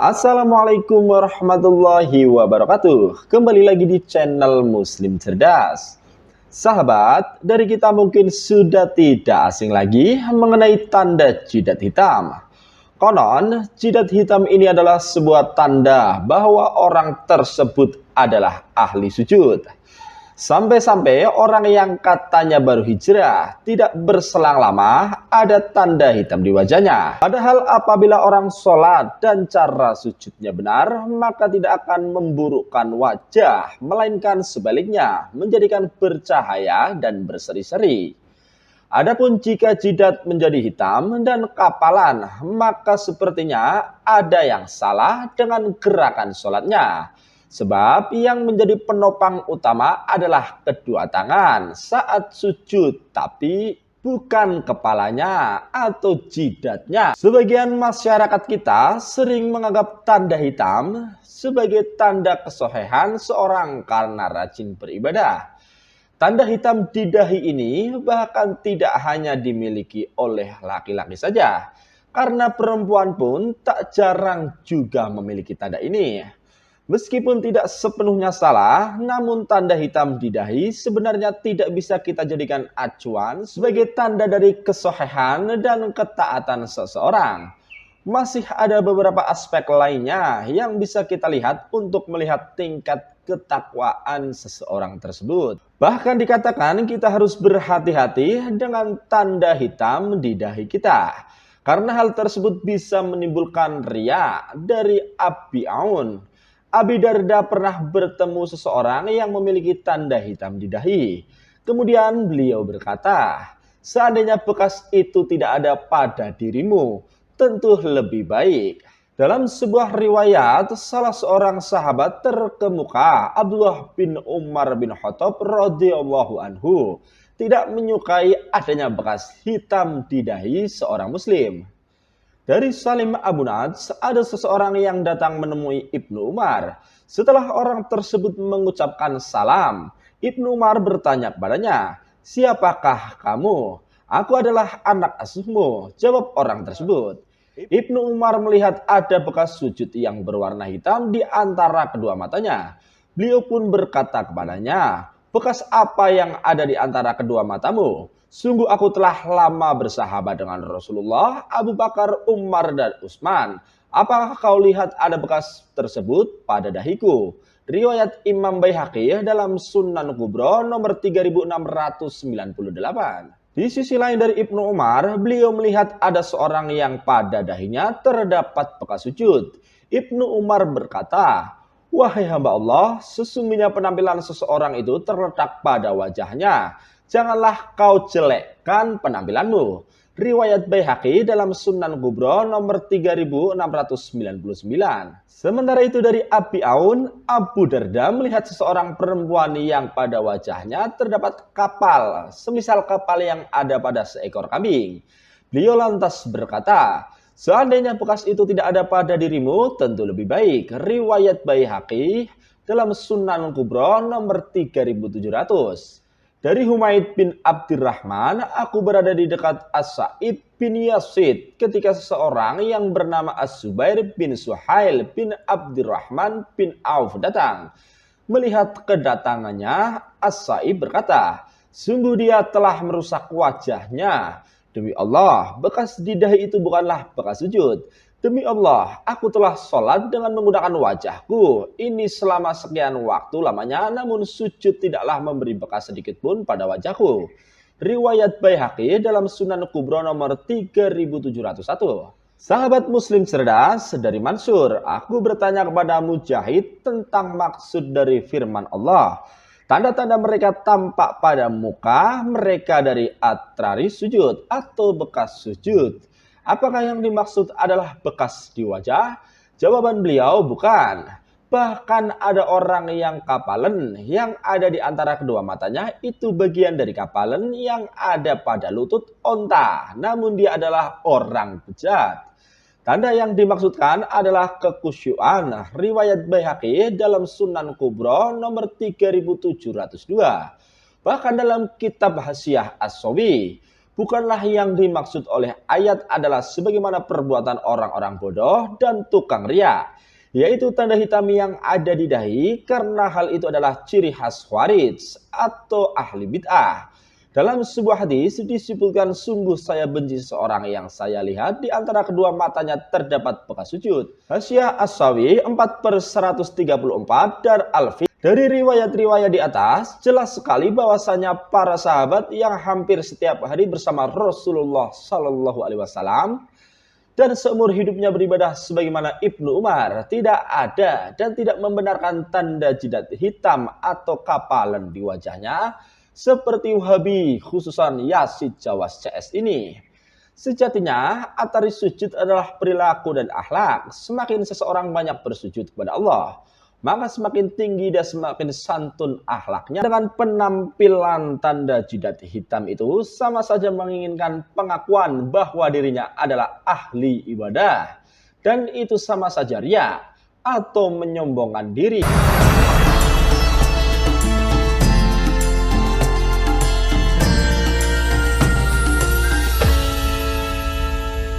Assalamualaikum warahmatullahi wabarakatuh. Kembali lagi di channel Muslim Cerdas. Sahabat, dari kita mungkin sudah tidak asing lagi mengenai tanda jidat hitam. Konon, jidat hitam ini adalah sebuah tanda bahwa orang tersebut adalah ahli sujud. Sampai-sampai orang yang katanya baru hijrah tidak berselang lama ada tanda hitam di wajahnya. Padahal apabila orang sholat dan cara sujudnya benar, maka tidak akan memburukkan wajah, melainkan sebaliknya menjadikan bercahaya dan berseri-seri. Adapun jika jidat menjadi hitam dan kapalan, maka sepertinya ada yang salah dengan gerakan sholatnya. Sebab yang menjadi penopang utama adalah kedua tangan saat sujud, tapi bukan kepalanya atau jidatnya. Sebagian masyarakat kita sering menganggap tanda hitam sebagai tanda kesohihan seorang karena rajin beribadah. Tanda hitam di dahi ini bahkan tidak hanya dimiliki oleh laki-laki saja, karena perempuan pun tak jarang juga memiliki tanda ini. Meskipun tidak sepenuhnya salah, namun tanda hitam di dahi sebenarnya tidak bisa kita jadikan acuan sebagai tanda dari kesohihan dan ketaatan seseorang. Masih ada beberapa aspek lainnya yang bisa kita lihat untuk melihat tingkat ketakwaan seseorang tersebut. Bahkan dikatakan kita harus berhati-hati dengan tanda hitam di dahi kita. Karena hal tersebut bisa menimbulkan riya dari Abi Aun. Abi Darda pernah bertemu seseorang yang memiliki tanda hitam di dahi. Kemudian beliau berkata, seandainya bekas itu tidak ada pada dirimu, tentu lebih baik. Dalam sebuah riwayat, salah seorang sahabat terkemuka, Abdullah bin Umar bin Khattab radhiyallahu anhu, tidak menyukai adanya bekas hitam di dahi seorang muslim. Dari Salim Abu Nads, ada seseorang yang datang menemui Ibnu Umar. Setelah orang tersebut mengucapkan salam, Ibnu Umar bertanya kepadanya, "Siapakah kamu?" "Aku adalah anak asuhmu," jawab orang tersebut. Ibnu Umar melihat ada bekas sujud yang berwarna hitam di antara kedua matanya. Beliau pun berkata kepadanya, "Bekas apa yang ada di antara kedua matamu? Sungguh aku telah lama bersahabat dengan Rasulullah, Abu Bakar, Umar, dan Utsman. Apakah kau lihat ada bekas tersebut pada dahiku?" Riwayat Imam Baihaqi dalam Sunan Kubra nomor 3698. Di sisi lain dari Ibnu Umar, beliau melihat ada seorang yang pada dahinya terdapat bekas sujud. Ibnu Umar berkata, "Wahai hamba Allah, sesungguhnya penampilan seseorang itu terletak pada wajahnya. Janganlah kau jelekkan penampilanmu." Riwayat Baihaqi dalam Sunan Kubra nomor 3699. Sementara itu dari Abi Aun, Abu Darda melihat seseorang perempuan yang pada wajahnya terdapat kapal, semisal kapal yang ada pada seekor kambing. Beliau lantas berkata, "Seandainya bekas itu tidak ada pada dirimu, tentu lebih baik." Riwayat Baihaqi dalam Sunan Kubra nomor 3700. Dari Humaid bin Abdurrahman, "Aku berada di dekat As-Sa'id bin Yazid ketika seseorang yang bernama As-Zubair bin Suhail bin Abdurrahman bin Auf datang. Melihat kedatangannya, As-Sa'id berkata, 'Sungguh dia telah merusak wajahnya. Demi Allah, bekas di dahi itu bukanlah bekas sujud. Demi Allah, aku telah sholat dengan menggunakan wajahku ini selama sekian waktu lamanya, namun sujud tidaklah memberi bekas sedikit pun pada wajahku.'" Riwayat Baihaqi dalam Sunan Kubra nomor 3701. Sahabat Muslim cerdas, dari Mansur, "Aku bertanya kepada Mujahid tentang maksud dari firman Allah, 'Tanda-tanda mereka tampak pada muka mereka dari atrari sujud atau bekas sujud.' Apakah yang dimaksud adalah bekas di wajah?" Jawaban beliau, "Bukan. Bahkan ada orang yang kapalan yang ada di antara kedua matanya itu bagian dari kapalan yang ada pada lutut onta. Namun dia adalah orang bejat." Tanda yang dimaksudkan adalah kekhusyuan. Riwayat Baihaqi dalam Sunan Kubra nomor 3702. Bahkan dalam kitab Hasyiah As-Sawi, bukanlah yang dimaksud oleh ayat adalah sebagaimana perbuatan orang-orang bodoh dan tukang riya. yaitu tanda hitam yang ada di dahi, karena hal itu adalah ciri khas khawarij atau ahli bid'ah. Dalam sebuah hadis disebutkan, sungguh saya benci seorang yang saya lihat di antara kedua matanya terdapat bekas sujud. Hasyiah As-Sawi 4/134 dan Alfi. Dari riwayat-riwayat di atas, jelas sekali bahwasanya para sahabat yang hampir setiap hari bersama Rasulullah Shallallahu Alaihi Wasallam dan seumur hidupnya beribadah sebagaimana Ibnu Umar, tidak ada dan tidak membenarkan tanda jidat hitam atau kapalan di wajahnya seperti Wahabi, khususan Yazid Jawas CS ini. Sejatinya, atari sujud adalah perilaku dan akhlak. Semakin seseorang banyak bersujud kepada Allah, maka semakin tinggi dan semakin santun akhlaknya. Dengan penampilan tanda jidat hitam itu sama saja menginginkan pengakuan bahwa dirinya adalah ahli ibadah. Dan itu sama saja riya atau menyombongkan diri.